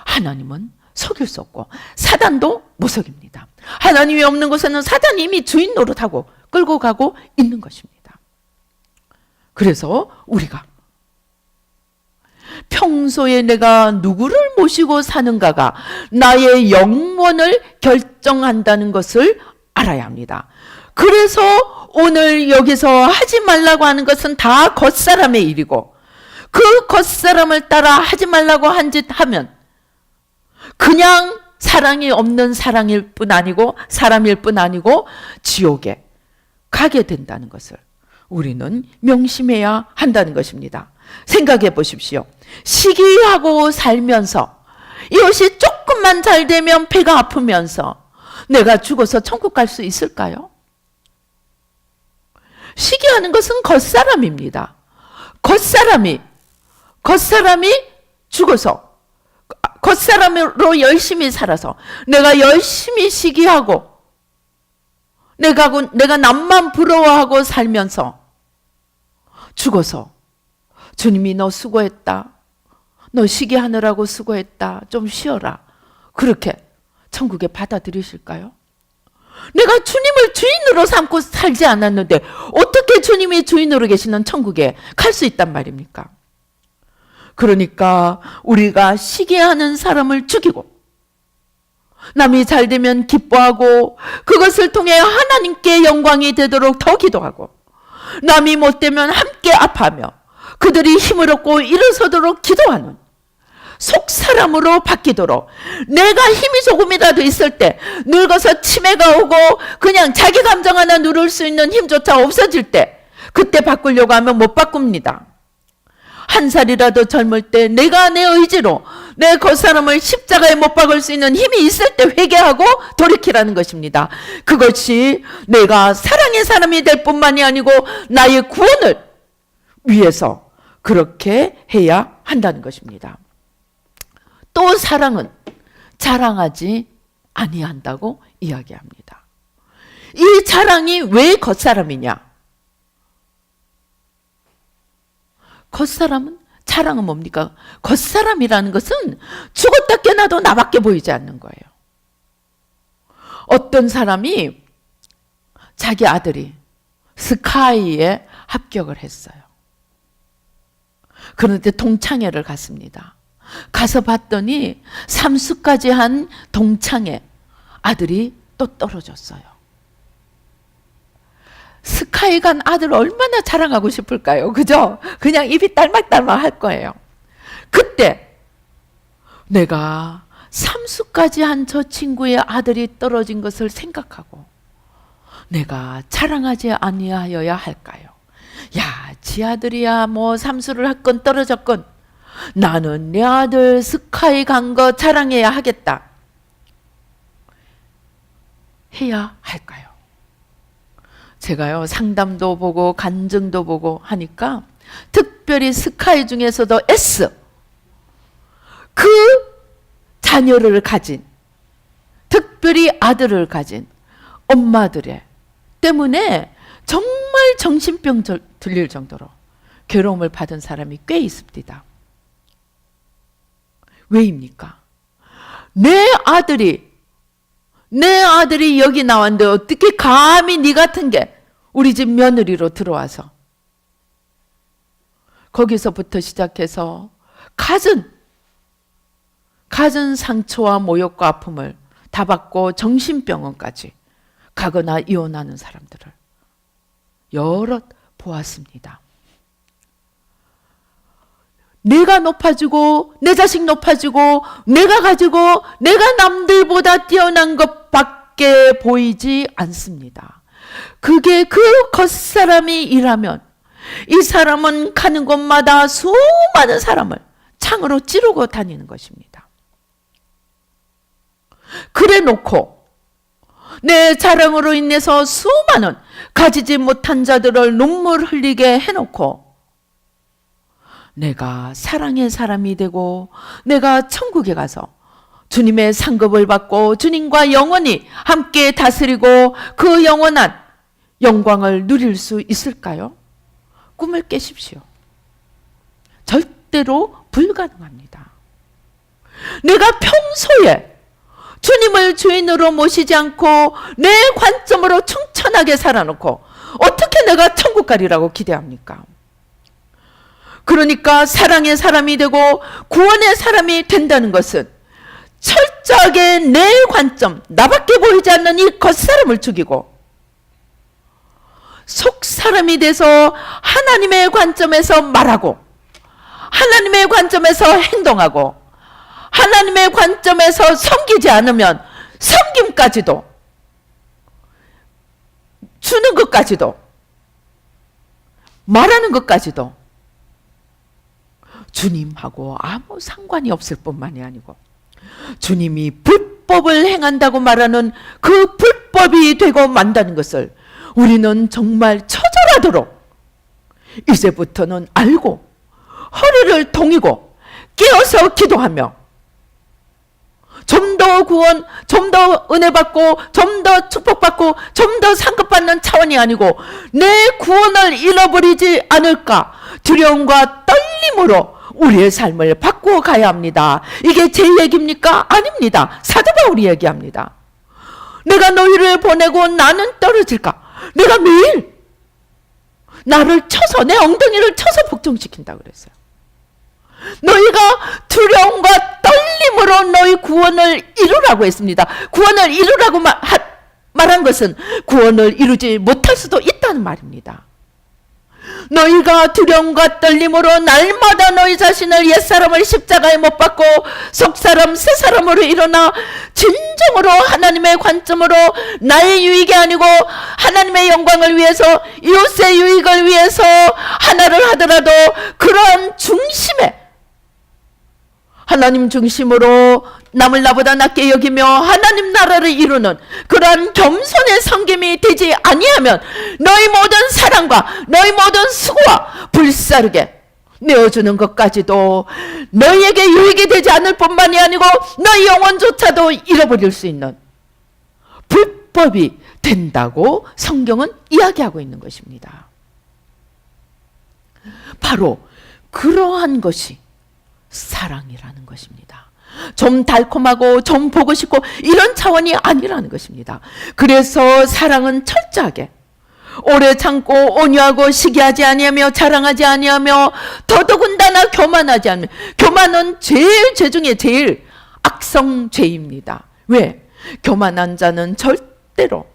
A: 하나님은 속일 수 없고 사단도 못 속입니다. 하나님이 없는 곳에는 사단이 이미 주인 노릇하고 끌고 가고 있는 것입니다. 그래서 우리가 평소에 내가 누구를 모시고 사는가가 나의 영원을 결정한다는 것을 알아야 합니다. 그래서 오늘 여기서 하지 말라고 하는 것은 다 겉사람의 일이고, 그 겉사람을 따라 하지 말라고 한 짓 하면 그냥 사랑이 없는 사랑일 뿐 아니고, 사람일 뿐 아니고 지옥에 가게 된다는 것을 우리는 명심해야 한다는 것입니다. 생각해 보십시오. 시기하고 살면서, 이것이 조금만 잘 되면 배가 아프면서 내가 죽어서 천국 갈 수 있을까요? 시기하는 것은 겉사람입니다. 겉사람이 죽어서, 겉사람으로 열심히 살아서 내가 열심히 시기하고 내가 남만 부러워하고 살면서 죽어서 주님이 너 수고했다, 너 시기하느라고 수고했다, 좀 쉬어라, 그렇게 천국에 받아들이실까요? 내가 주님을 주인으로 삼고 살지 않았는데 어떻게 주님이 주인으로 계시는 천국에 갈 수 있단 말입니까? 그러니까 우리가 시기하는 사람을 죽이고 남이 잘 되면 기뻐하고 그것을 통해 하나님께 영광이 되도록 더 기도하고, 남이 못 되면 함께 아파하며 그들이 힘을 얻고 일어서도록 기도하는 속사람으로 바뀌도록, 내가 힘이 조금이라도 있을 때, 늙어서 치매가 오고 그냥 자기 감정 하나 누를 수 있는 힘조차 없어질 때, 그때 바꾸려고 하면 못 바꿉니다. 한 살이라도 젊을 때 내가 내 의지로 내 겉사람을 십자가에 못 박을 수 있는 힘이 있을 때 회개하고 돌이키라는 것입니다. 그것이 내가 사랑의 사람이 될 뿐만이 아니고 나의 구원을 위해서 그렇게 해야 한다는 것입니다. 또 사랑은 자랑하지 아니한다고 이야기합니다. 이 자랑이 왜 겉사람이냐? 겉사람은, 자랑은 뭡니까? 겉사람이라는 것은 죽었다 깨나도 나밖에 보이지 않는 거예요. 어떤 사람이 자기 아들이 스카이에 합격을 했어요. 그런데 동창회를 갔습니다. 가서 봤더니 삼수까지 한 동창회 아들이 또 떨어졌어요. 스카이 간 아들 얼마나 자랑하고 싶을까요? 그죠? 그냥 입이 딸막딸막 할 거예요. 그때 내가 삼수까지 한 저 친구의 아들이 떨어진 것을 생각하고 내가 자랑하지 아니하여야 할까요? 야, 지 아들이야 뭐 삼수를 했건 떨어졌건 나는 내 아들 스카이 간 거 자랑해야 하겠다. 해야 할까요? 제가요, 상담도 보고 간증도 보고 하니까 특별히 스카이 중에서도 S, 그 자녀를 가진, 특별히 아들을 가진 엄마들의 때문에 정말 정신병 들릴 정도로 괴로움을 받은 사람이 꽤 있습니다. 왜입니까? 내 아들이 여기 나왔는데 어떻게 감히 네 같은 게 우리 집 며느리로 들어와서, 거기서부터 시작해서 갖은 상처와 모욕과 아픔을 다 받고 정신병원까지 가거나 이혼하는 사람들을 여럿 보았습니다. 내가 높아지고 내 자식 높아지고 내가 가지고 내가 남들보다 뛰어난 것밖에 보이지 않습니다. 그게 그 겉사람이 일하면 이 사람은 가는 곳마다 수많은 사람을 창으로 찌르고 다니는 것입니다. 그래 놓고 내 자랑으로 인해서 수많은 가지지 못한 자들을 눈물 흘리게 해놓고 내가 사랑의 사람이 되고 내가 천국에 가서 주님의 상급을 받고 주님과 영원히 함께 다스리고 그 영원한 영광을 누릴 수 있을까요? 꿈을 깨십시오. 절대로 불가능합니다. 내가 평소에 주님을 주인으로 모시지 않고 내 관점으로 충천하게 살아놓고 어떻게 내가 천국 가리라고 기대합니까? 그러니까 사랑의 사람이 되고 구원의 사람이 된다는 것은 철저하게 내 관점, 나밖에 보이지 않는 이 겉사람을 죽이고 속사람이 돼서 하나님의 관점에서 말하고 하나님의 관점에서 행동하고 하나님의 관점에서 섬기지 않으면 섬김까지도, 주는 것까지도, 말하는 것까지도 주님하고 아무 상관이 없을 뿐만이 아니고 주님이 불법을 행한다고 말하는 그 불법이 되고 만다는 것을 우리는 정말 처절하도록 이제부터는 알고 허리를 동이고 깨어서 기도하며 좀 더 구원, 좀 더 은혜 받고 좀 더 축복받고 좀 더 상급받는 차원이 아니고 내 구원을 잃어버리지 않을까 두려움과 떨림으로 우리의 삶을 바꾸어 가야 합니다. 이게 제 얘기입니까? 아닙니다. 사도 바울이 얘기합니다. 내가 너희를 보내고 나는 떨어질까? 내가 매일 나를 쳐서, 내 엉덩이를 쳐서 복종시킨다 그랬어요. 너희가 두려움과 떨림으로 너희 구원을 이루라고 했습니다. 구원을 이루라고 말한 것은 구원을 이루지 못할 수도 있다는 말입니다. 너희가 두려움과 떨림으로 날마다 너희 자신을 옛사람을 십자가에 못 박고 속사람 새사람으로 일어나 진정으로 하나님의 관점으로 나의 유익이 아니고 하나님의 영광을 위해서 이웃의 유익을 위해서 하나를 하더라도 그러한 중심에 하나님 중심으로 남을 나보다 낮게 여기며 하나님 나라를 이루는 그러한 겸손의 섬김이 되지 아니하면 너희 모든 사랑과 너희 모든 수고와 불사르게 내어주는 것까지도 너희에게 유익이 되지 않을 뿐만이 아니고 너희 영혼조차도 잃어버릴 수 있는 불법이 된다고 성경은 이야기하고 있는 것입니다. 바로 그러한 것이 사랑이라는 것입니다. 좀 달콤하고 좀 보고 싶고 이런 차원이 아니라는 것입니다. 그래서 사랑은 철저하게 오래 참고 온유하고 시기하지 아니하며 자랑하지 아니하며 더더군다나 교만하지 않으며, 교만은 제일 죄 중에 제일 악성죄입니다. 왜? 교만한 자는 절대로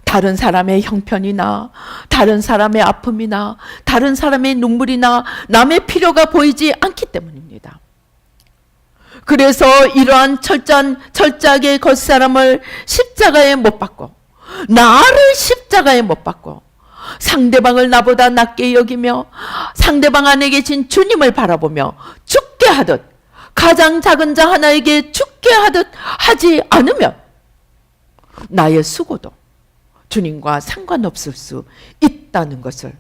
A: 다른 사람의 형편이나 다른 사람의 아픔이나 다른 사람의 눈물이나 남의 필요가 보이지 않기 때문입니다. 그래서 이러한 철저하게 겉사람을 십자가에 못 박고 나를 십자가에 못 박고 상대방을 나보다 낮게 여기며 상대방 안에 계신 주님을 바라보며 죽게 하듯 가장 작은 자 하나에게 죽게 하듯 하지 않으면 나의 수고도 주님과 상관없을 수 있다는 것을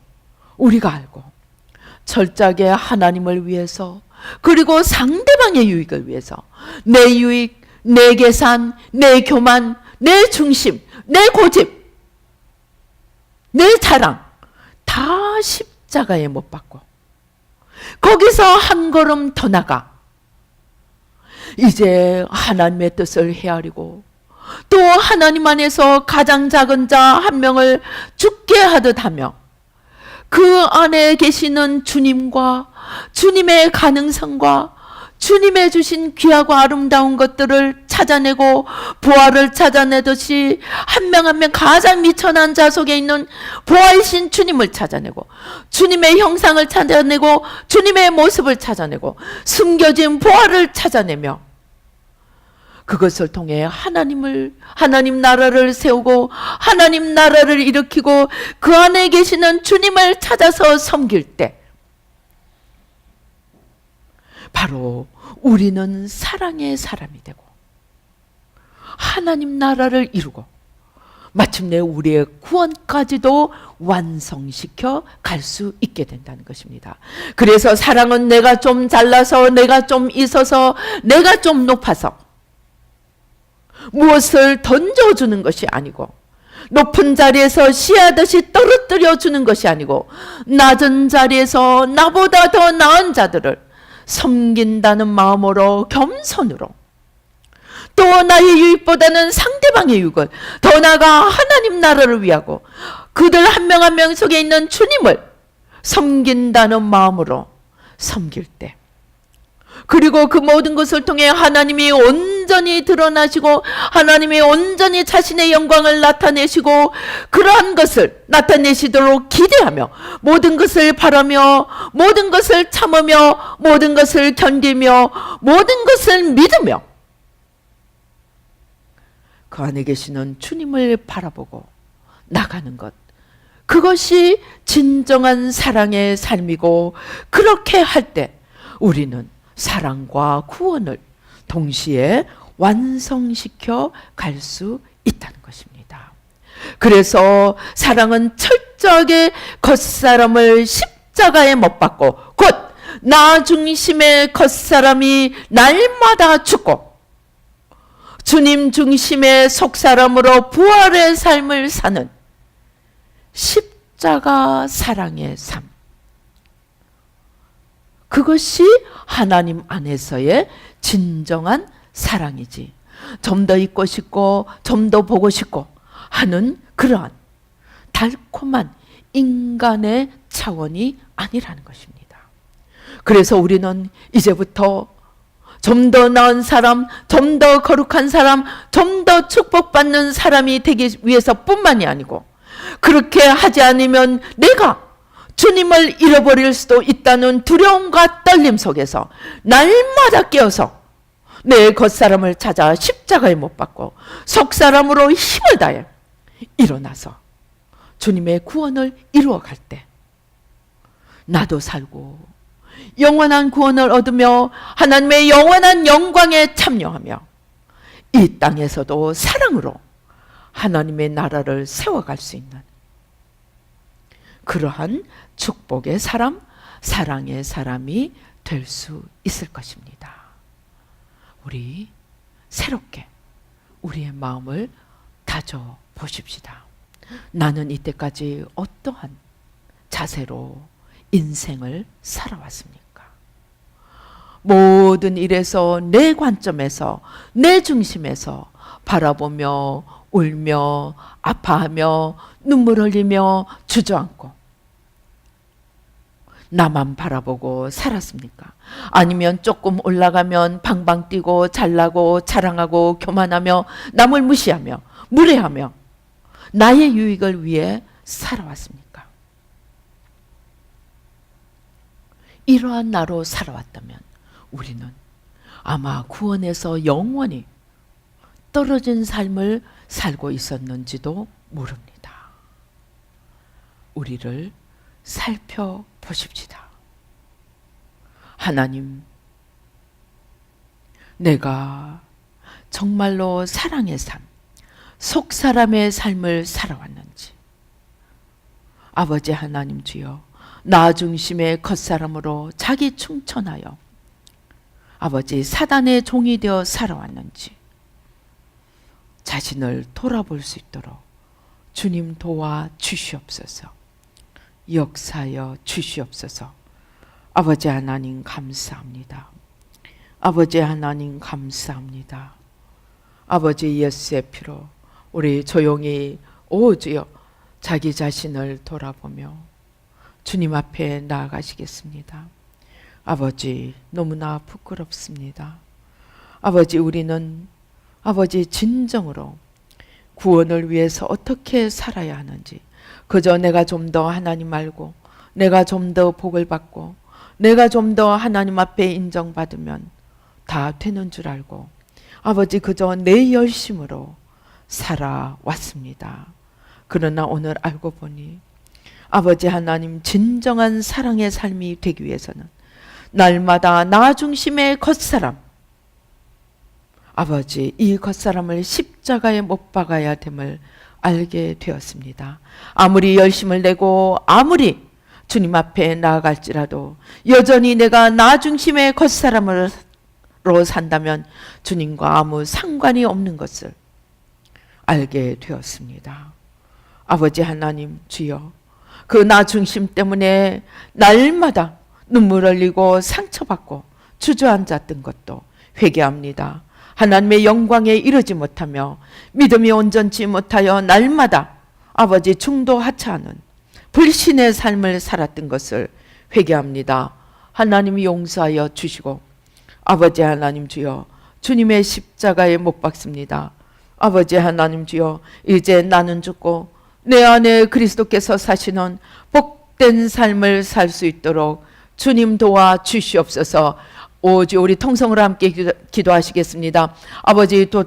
A: 우리가 알고 철저하게 하나님을 위해서 그리고 상대방의 유익을 위해서 내 유익, 내 계산, 내 교만, 내 중심, 내 고집, 내 자랑 다 십자가에 못 박고 거기서 한 걸음 더 나가 이제 하나님의 뜻을 헤아리고 또 하나님 안에서 가장 작은 자 한 명을 죽게 하듯 하며 그 안에 계시는 주님과 주님의 가능성과 주님의 주신 귀하고 아름다운 것들을 찾아내고 보화를 찾아내듯이 한 명 한 명 가장 미천한 자 속에 있는 보화이신 주님을 찾아내고 주님의 형상을 찾아내고 주님의 모습을 찾아내고 숨겨진 보화를 찾아내며 그것을 통해 하나님 나라를 세우고 하나님 나라를 일으키고 그 안에 계시는 주님을 찾아서 섬길 때 바로 우리는 사랑의 사람이 되고 하나님 나라를 이루고 마침내 우리의 구원까지도 완성시켜 갈 수 있게 된다는 것입니다. 그래서 사랑은 내가 좀 잘나서 내가 좀 있어서 내가 좀 높아서 무엇을 던져주는 것이 아니고 높은 자리에서 씨앗듯이 떨어뜨려 주는 것이 아니고 낮은 자리에서 나보다 더 나은 자들을 섬긴다는 마음으로 겸손으로 또 나의 유익보다는 상대방의 유익을 더 나아가 하나님 나라를 위하고 그들 한 명 한 명 속에 있는 주님을 섬긴다는 마음으로 섬길 때 그리고 그 모든 것을 통해 하나님이 온전히 드러나시고 하나님이 온전히 자신의 영광을 나타내시고 그러한 것을 나타내시도록 기대하며 모든 것을 바라며 모든 것을 참으며 모든 것을 견디며 모든 것을 믿으며 그 안에 계시는 주님을 바라보고 나가는 것 그것이 진정한 사랑의 삶이고 그렇게 할 때 우리는 사랑과 구원을 동시에 완성시켜 갈 수 있다는 것입니다. 그래서 사랑은 철저하게 겉사람을 십자가에 못 박고 곧 나 중심의 겉사람이 날마다 죽고 주님 중심의 속사람으로 부활의 삶을 사는 십자가 사랑의 삶 그것이 하나님 안에서의 진정한 사랑이지 좀 더 있고 싶고 좀 더 보고 싶고 하는 그러한 달콤한 인간의 차원이 아니라는 것입니다. 그래서 우리는 이제부터 좀 더 나은 사람, 좀 더 거룩한 사람, 좀 더 축복받는 사람이 되기 위해서뿐만이 아니고 그렇게 하지 않으면 내가 주님을 잃어버릴 수도 있다는 두려움과 떨림 속에서 날마다 깨어서 내 겉사람을 찾아 십자가에 못 박고 속사람으로 힘을 다해 일어나서 주님의 구원을 이루어갈 때 나도 살고 영원한 구원을 얻으며 하나님의 영원한 영광에 참여하며 이 땅에서도 사랑으로 하나님의 나라를 세워갈 수 있는 그러한 축복의 사람, 사랑의 사람이 될 수 있을 것입니다. 우리 새롭게 우리의 마음을 다져 보십시다. 나는 이때까지 어떠한 자세로 인생을 살아왔습니까? 모든 일에서 내 관점에서 내 중심에서 바라보며 울며 아파하며 눈물 흘리며 주저앉고 나만 바라보고 살았습니까? 아니면 조금 올라가면 방방 뛰고 잘나고 자랑하고 교만하며 남을 무시하며 무례하며 나의 유익을 위해 살아왔습니까? 이러한 나로 살아왔다면 우리는 아마 구원에서 영원히 떨어진 삶을 살고 있었는지도 모릅니다. 우리를 살펴보십시다. 하나님, 내가 정말로 사랑의 삶, 속사람의 삶을 살아왔는지 아버지 하나님 주여 나 중심의 겉사람으로 자기 충천하여 아버지 사단의 종이 되어 살아왔는지 자신을 돌아볼 수 있도록 주님 도와 주시옵소서. 역사여 주시옵소서. 아버지 하나님 감사합니다. 아버지 하나님 감사합니다. 아버지 예수의 피로 우리 조용히 오주여 자기 자신을 돌아보며 주님 앞에 나아가시겠습니다. 아버지 너무나 부끄럽습니다. 아버지 우리는 아버지 진정으로 구원을 위해서 어떻게 살아야 하는지 그저 내가 좀 더 하나님 알고 내가 좀 더 복을 받고 내가 좀 더 하나님 앞에 인정받으면 다 되는 줄 알고 아버지 그저 내 열심으로 살아왔습니다. 그러나 오늘 알고 보니 아버지 하나님 진정한 사랑의 삶이 되기 위해서는 날마다 나 중심의 겉사람 아버지 이 겉사람을 십자가에 못 박아야 됨을 알게 되었습니다. 아무리 열심을 내고 아무리 주님 앞에 나아갈지라도 여전히 내가 나 중심의 겉사람으로 산다면 주님과 아무 상관이 없는 것을 알게 되었습니다. 아버지 하나님 주여 그 나 중심 때문에 날마다 눈물 흘리고 상처받고 주저앉았던 것도 회개합니다. 하나님의 영광에 이르지 못하며 믿음이 온전치 못하여 날마다 아버지 중도하차하는 불신의 삶을 살았던 것을 회개합니다. 하나님이 용서하여 주시고 아버지 하나님 주여 주님의 십자가에 못 박습니다. 아버지 하나님 주여 이제 나는 죽고 내 안에 그리스도께서 사시는 복된 삶을 살 수 있도록 주님 도와 주시옵소서. 오직 우리 통성으로 함께 기도하시겠습니다. 아버지 또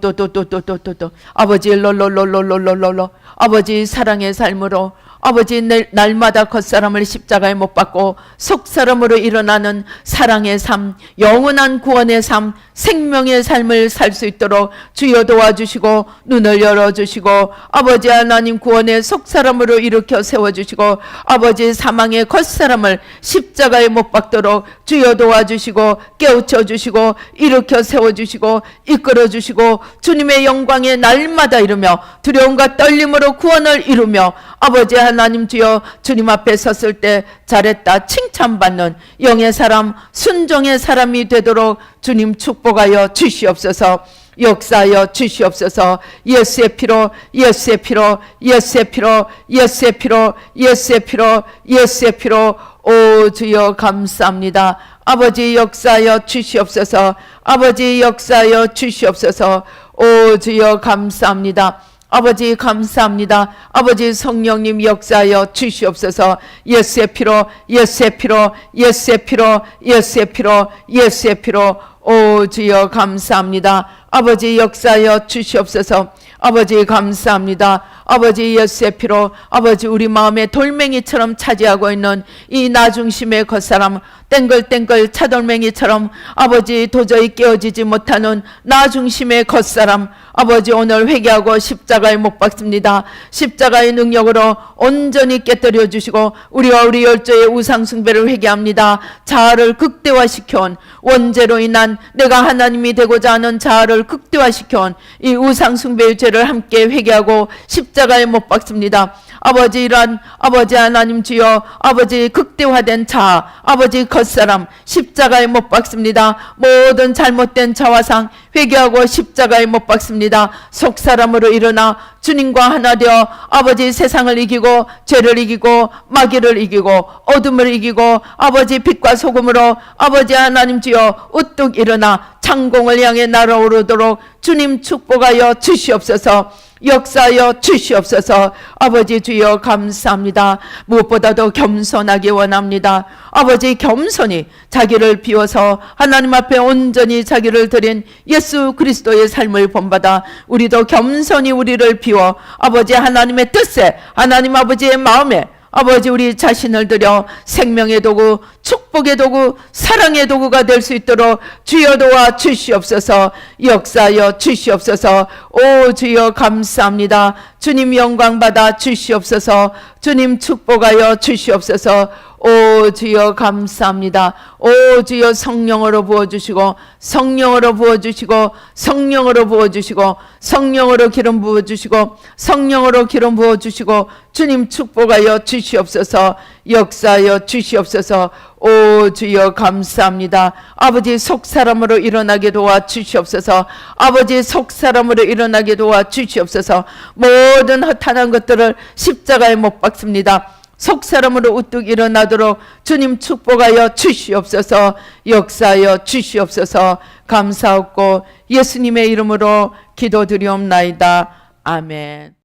A: 아버지 롤롤롤롤롤롤롤 아버지 사랑의 삶으로 아버지 날마다 겉사람을 십자가에 못 박고 속사람으로 일어나는 사랑의 삶, 영원한 구원의 삶, 생명의 삶을 살 수 있도록 주여 도와주시고 눈을 열어주시고 아버지 하나님 구원의 속사람으로 일으켜 세워주시고 아버지 사망의 겉사람을 십자가에 못 박도록 주여 도와주시고 깨우쳐주시고 일으켜 세워주시고 이끌어주시고 주님의 영광에 날마다 이루며 두려움과 떨림으로 구원을 이루며 아버지 하나님 주여 주님 앞에 섰을 때 잘했다 칭찬받는 영의 사람 순종의 사람이 되도록 주님 축복하여 주시옵소서. 역사하여 주시옵소서. 예수의 피로 예수의 피로 예수의 피로 예수의 피로 예수의 피로 예수의 피로 오 주여 감사합니다. 아버지 역사하여 주시옵소서. 아버지 역사하여 주시옵소서. 오 주여 감사합니다. 아버지 감사합니다. 아버지 성령님 역사하여 주시옵소서. 예수의 피로 예수의 피로 예수의 피로 예수의 피로 예수의 피로 오 주여 감사합니다. 아버지 역사하여 주시옵소서. 아버지 감사합니다. 아버지 예수의 피로 아버지 우리 마음에 돌멩이처럼 차지하고 있는 이 나 중심의 겉사람 땡글땡글 차돌멩이처럼 아버지 도저히 깨어지지 못하는 나 중심의 겉사람 아버지 오늘 회개하고 십자가에 못 박습니다. 십자가의 능력으로 온전히 깨뜨려 주시고 우리와 우리 열조의 우상 숭배를 회개합니다. 자아를 극대화시켜온 원죄로 인한 내가 하나님이 되고자 하는 자아를 극대화시켜온 이 우상 숭배의 죄를 함께 회개하고 십자가에 못 박습니다. 아버지 이러한 아버지 하나님 주여 아버지 극대화된 자아 아버지 겉사람 십자가에 못 박습니다. 모든 잘못된 자화상 회개하고 십자가에 못 박습니다. 속사람으로 일어나 주님과 하나 되어 아버지 세상을 이기고 죄를 이기고 마귀를 이기고 어둠을 이기고 아버지 빛과 소금으로 아버지 하나님 주여 우뚝 일어나 창공을 향해 날아오르도록 주님 축복하여 주시옵소서. 역사하여 주시옵소서. 아버지 주여 감사합니다. 무엇보다도 겸손하기 원합니다. 아버지 겸손히 자기를 비워서 하나님 앞에 온전히 자기를 드린 예수 그리스도의 삶을 본받아 우리도 겸손히 우리를 비워 아버지 하나님의 뜻에 하나님 아버지의 마음에 아버지 우리 자신을 들여 생명의 도구 축복의 도구 사랑의 도구가 될 수 있도록 주여 도와 주시옵소서. 역사하여 주시옵소서. 오 주여 감사합니다. 주님 영광 받아 주시옵소서. 주님 축복하여 주시옵소서. 오 주여 감사합니다. 오 주여 성령으로 부어주시고 성령으로 부어주시고 성령으로 부어주시고 성령으로 기름 부어주시고 성령으로 기름 부어주시고 주님 축복하여 주시옵소서. 역사하여 주시옵소서. 오 주여 감사합니다. 아버지 속사람으로 일어나게 도와 주시옵소서. 아버지 속사람으로 일어나게 도와 주시옵소서. 모든 허탄한 것들을 십자가에 못 박습니다. 속사람으로 우뚝 일어나도록 주님 축복하여 주시옵소서. 역사하여 주시옵소서. 감사하고 예수님의 이름으로 기도드리옵나이다. 아멘.